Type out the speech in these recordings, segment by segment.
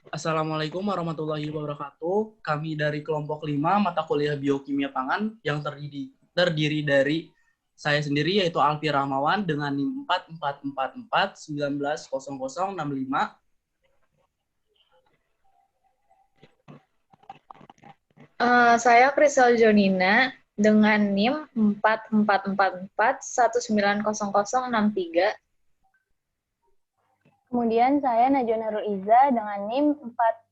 Assalamualaikum warahmatullahi wabarakatuh. Kami dari kelompok 5 mata kuliah Biokimia Pangan yang terdiri dari saya sendiri yaitu Alfi Rahmawan dengan NIM 4444190065. Saya Krisel Jonina dengan NIM 4444190063. Kemudian saya Najwa Nurul Iza dengan NIM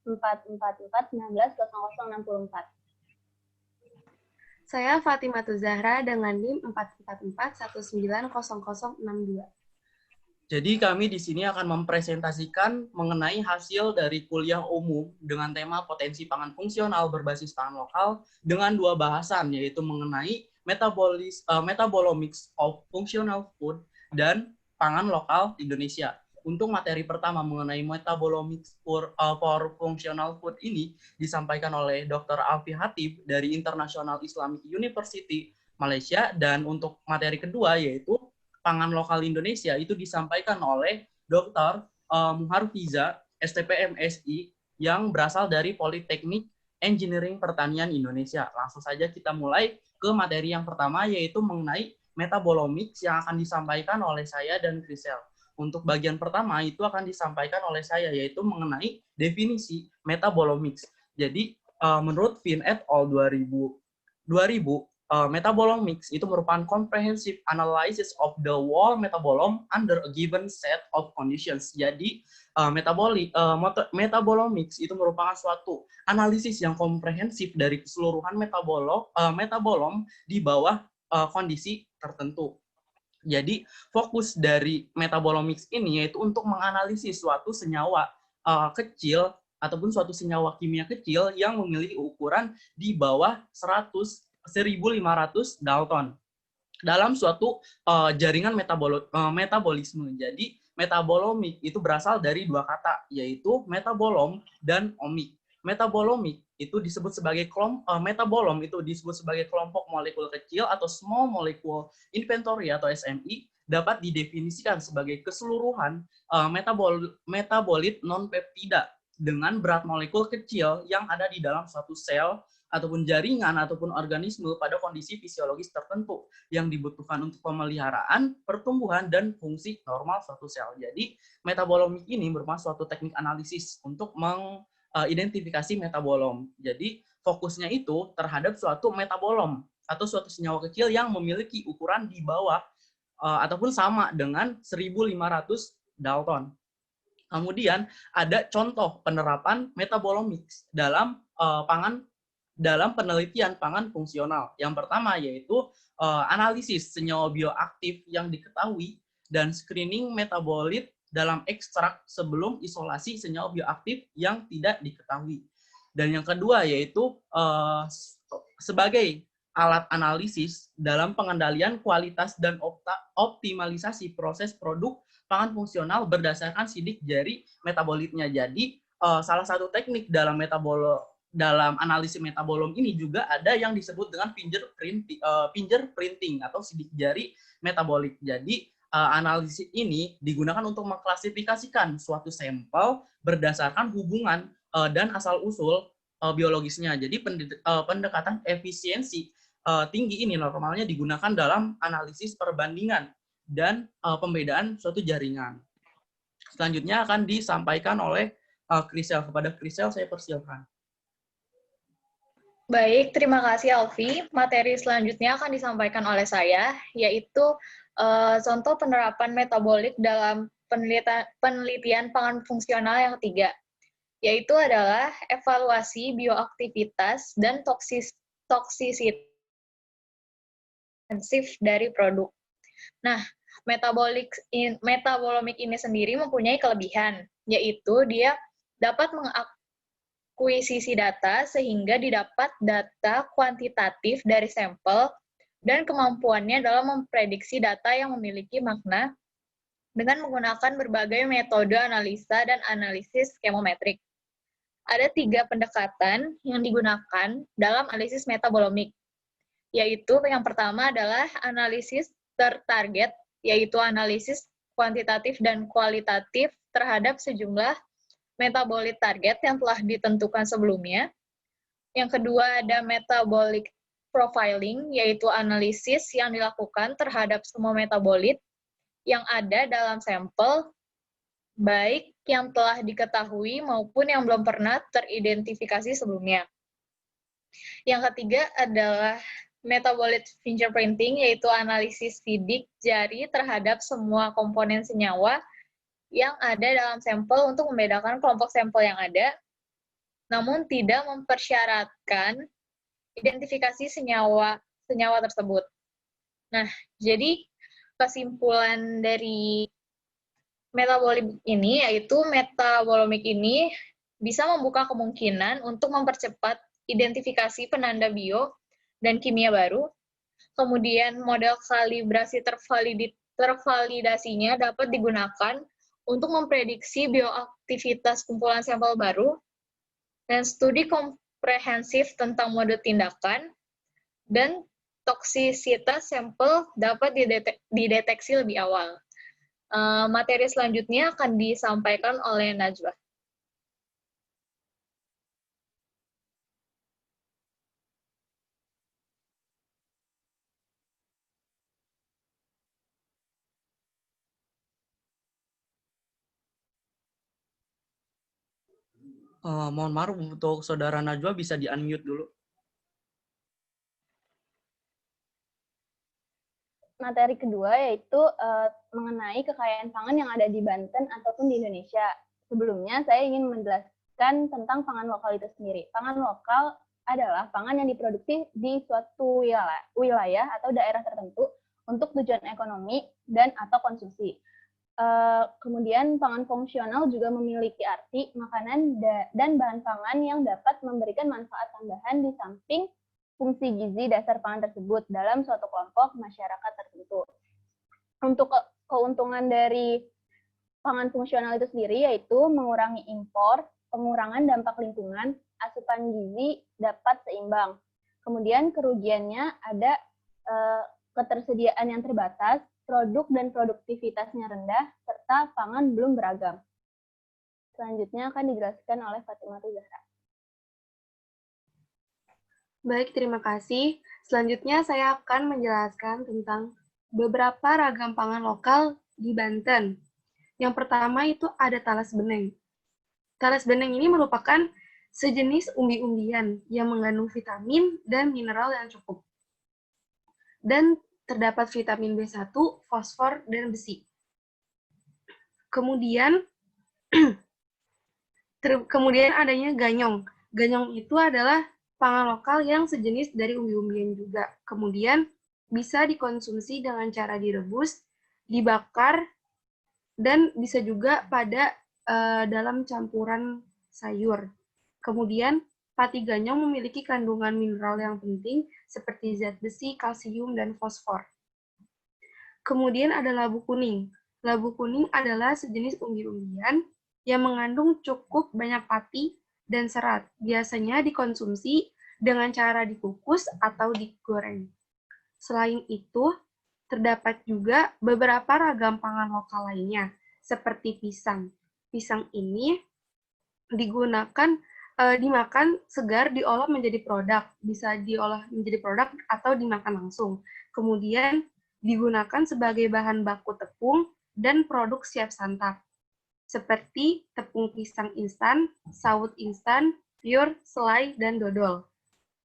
4444190064. Saya Fatimah Zahra dengan NIM 444190062. Jadi kami di sini akan mempresentasikan mengenai hasil dari kuliah umum dengan tema potensi pangan fungsional berbasis pangan lokal dengan dua bahasan, yaitu mengenai metabolomics of functional food dan pangan lokal Indonesia. Untuk materi pertama mengenai metabolomics for functional food ini disampaikan oleh Dr. Alfi Hatib dari International Islamic University Malaysia, dan untuk materi kedua yaitu pangan lokal Indonesia itu disampaikan oleh Dr. Muharfiza, STPM SI, yang berasal dari Politeknik Engineering Pertanian Indonesia. Langsung saja kita mulai ke materi yang pertama, yaitu mengenai metabolomics yang akan disampaikan oleh saya dan Krisel. Untuk bagian pertama itu akan disampaikan oleh saya, yaitu mengenai definisi metabolomics. Jadi, menurut Finn et al. 2000 metabolomics itu merupakan comprehensive analysis of the whole metabolome under a given set of conditions. Jadi metabolomics itu merupakan suatu analisis yang komprehensif dari keseluruhan metabolom di bawah kondisi tertentu. Jadi fokus dari metabolomics ini yaitu untuk menganalisis suatu senyawa kecil ataupun suatu senyawa kimia kecil yang memiliki ukuran di bawah 1.500 Dalton dalam suatu jaringan metabolisme. Jadi metabolomik itu berasal dari dua kata, yaitu metabolom dan omik. Metabolomik itu disebut sebagai metabolom itu disebut sebagai kelompok molekul kecil atau small molecule inventory atau SMI, dapat didefinisikan sebagai keseluruhan metabolit non-peptida dengan berat molekul kecil yang ada di dalam suatu sel ataupun jaringan ataupun organisme pada kondisi fisiologis tertentu yang dibutuhkan untuk pemeliharaan, pertumbuhan, dan fungsi normal suatu sel. Jadi, metabolomik ini merupakan suatu teknik analisis untuk mengidentifikasi metabolom. Jadi, fokusnya itu terhadap suatu metabolom atau suatu senyawa kecil yang memiliki ukuran di bawah ataupun sama dengan 1.500 Dalton. Kemudian ada contoh penerapan metabolomics dalam dalam penelitian pangan fungsional. Yang pertama yaitu analisis senyawa bioaktif yang diketahui dan screening metabolit dalam ekstrak sebelum isolasi senyawa bioaktif yang tidak diketahui. Dan yang kedua yaitu sebagai alat analisis dalam pengendalian kualitas dan optimalisasi proses produk pangan fungsional berdasarkan sidik jari metabolitnya. Jadi salah satu teknik dalam analisis metabolom ini juga ada yang disebut dengan fingerprinting atau sidik jari metabolik. Jadi analisis ini digunakan untuk mengklasifikasikan suatu sampel berdasarkan hubungan dan asal-usul biologisnya. Jadi pendekatan efisiensi tinggi ini normalnya digunakan dalam analisis perbandingan dan pembedaan suatu jaringan. Selanjutnya akan disampaikan oleh Krisel. Kepada Krisel saya persilahkan. Baik, terima kasih Alfi. Materi selanjutnya akan disampaikan oleh saya, yaitu contoh penerapan metabolik dalam penelitian pangan fungsional yang ketiga, yaitu adalah evaluasi bioaktivitas dan toksisitas dari produk. Nah, metabolomik ini sendiri mempunyai kelebihan, yaitu dia dapat mengakuisisi data sehingga didapat data kuantitatif dari sampel dan kemampuannya dalam memprediksi data yang memiliki makna dengan menggunakan berbagai metode analisa dan analisis chemometrik. Ada 3 pendekatan yang digunakan dalam analisis metabolomik, yaitu yang pertama adalah analisis tertarget, yaitu analisis kuantitatif dan kualitatif terhadap sejumlah metabolit target yang telah ditentukan sebelumnya. Yang kedua ada metabolic profiling, yaitu analisis yang dilakukan terhadap semua metabolit yang ada dalam sampel, baik yang telah diketahui maupun yang belum pernah teridentifikasi sebelumnya. Yang ketiga adalah metabolic fingerprinting, yaitu analisis sidik jari terhadap semua komponen senyawa yang ada dalam sampel untuk membedakan kelompok sampel yang ada, namun tidak mempersyaratkan identifikasi senyawa tersebut. Nah, jadi kesimpulan dari metabolik ini, yaitu metabolomic ini bisa membuka kemungkinan untuk mempercepat identifikasi penanda bio dan kimia baru. Kemudian model kalibrasi tervalidasinya dapat digunakan untuk memprediksi bioaktivitas kumpulan sampel baru, dan studi komprehensif tentang mode tindakan dan toksisitas sampel dapat dideteksi lebih awal. Materi selanjutnya akan disampaikan oleh Najwa. Mohon maaf untuk Saudara Najwa, bisa di-unmute dulu. Materi kedua yaitu mengenai kekayaan pangan yang ada di Banten ataupun di Indonesia. Sebelumnya saya ingin menjelaskan tentang pangan lokal itu sendiri. Pangan lokal adalah pangan yang diproduksi di suatu wilayah atau daerah tertentu untuk tujuan ekonomi dan atau konsumsi. Kemudian pangan fungsional juga memiliki arti makanan dan bahan pangan yang dapat memberikan manfaat tambahan di samping fungsi gizi dasar pangan tersebut dalam suatu kelompok masyarakat tertentu. Untuk keuntungan dari pangan fungsional itu sendiri yaitu mengurangi impor, pengurangan dampak lingkungan, asupan gizi dapat seimbang. Kemudian kerugiannya ada ketersediaan yang terbatas, produk dan produktivitasnya rendah, serta pangan belum beragam. Selanjutnya akan dijelaskan oleh Fatimah Zahra. Baik, terima kasih. Selanjutnya saya akan menjelaskan tentang beberapa ragam pangan lokal di Banten. Yang pertama itu ada talas beneng. Talas beneng ini merupakan sejenis umbi-umbian yang mengandung vitamin dan mineral yang cukup. Dan terdapat vitamin B1, fosfor, dan besi. Kemudian adanya ganyong. Ganyong itu adalah pangan lokal yang sejenis dari umbi-umbian juga. Kemudian bisa dikonsumsi dengan cara direbus, dibakar, dan bisa juga pada dalam campuran sayur. Kemudian pati ganyong memiliki kandungan mineral yang penting seperti zat besi, kalsium, dan fosfor. Kemudian ada labu kuning. Labu kuning adalah sejenis umbi-umbian yang mengandung cukup banyak pati dan serat. Biasanya dikonsumsi dengan cara dikukus atau digoreng. Selain itu, terdapat juga beberapa ragam pangan lokal lainnya, seperti pisang. Pisang ini dimakan segar, diolah menjadi produk. Bisa diolah menjadi produk atau dimakan langsung. Kemudian digunakan sebagai bahan baku tepung dan produk siap santap, seperti tepung pisang instan, sawut instan, pure, selai, dan dodol.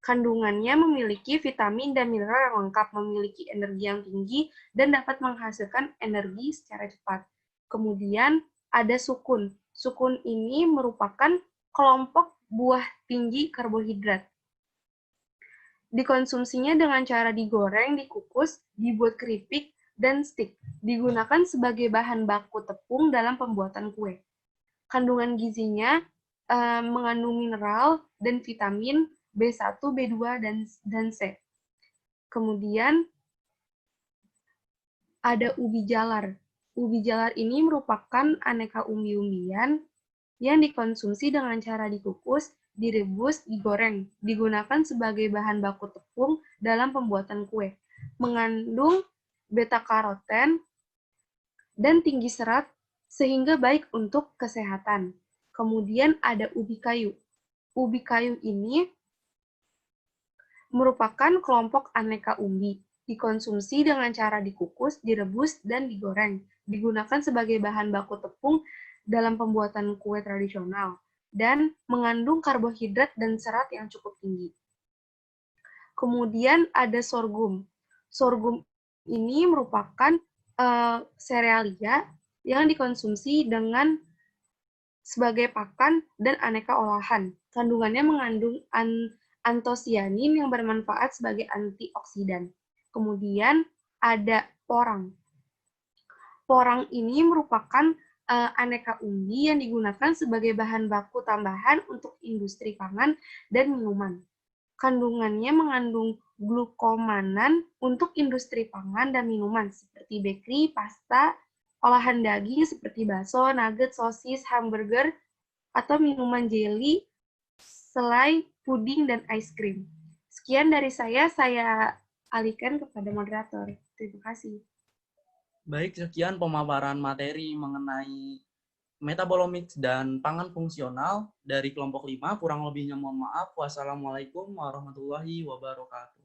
Kandungannya memiliki vitamin dan mineral yang lengkap, memiliki energi yang tinggi, dan dapat menghasilkan energi secara cepat. Kemudian ada sukun. Sukun ini merupakan kelompok buah tinggi karbohidrat. Dikonsumsinya dengan cara digoreng, dikukus, dibuat keripik, dan stik. Digunakan sebagai bahan baku tepung dalam pembuatan kue. Kandungan gizinya mengandung mineral dan vitamin B1, B2, dan C. Kemudian ada ubi jalar. Ubi jalar ini merupakan aneka umbi-umbian yang dikonsumsi dengan cara dikukus, direbus, digoreng. Digunakan sebagai bahan baku tepung dalam pembuatan kue. Mengandung beta-karoten dan tinggi serat sehingga baik untuk kesehatan. Kemudian ada ubi kayu. Ubi kayu ini merupakan kelompok aneka umbi. Dikonsumsi dengan cara dikukus, direbus, dan digoreng. Digunakan sebagai bahan baku tepung dalam pembuatan kue tradisional dan mengandung karbohidrat dan serat yang cukup tinggi. Kemudian ada sorghum. Sorghum ini merupakan serealia yang dikonsumsi dengan sebagai pakan dan aneka olahan. Kandungannya mengandung antosianin yang bermanfaat sebagai antioksidan. Kemudian ada porang. Porang ini merupakan aneka umbi yang digunakan sebagai bahan baku tambahan untuk industri pangan dan minuman. Kandungannya mengandung glukomanan untuk industri pangan dan minuman seperti bakery, pasta, olahan daging seperti bakso, nugget, sosis, hamburger, atau minuman jelly, selai, puding, dan ice cream. Sekian dari saya alihkan kepada moderator. Terima kasih. Baik, sekian pemaparan materi mengenai metabolomics dan pangan fungsional dari kelompok 5. Kurang lebihnya mohon maaf. Wassalamualaikum warahmatullahi wabarakatuh.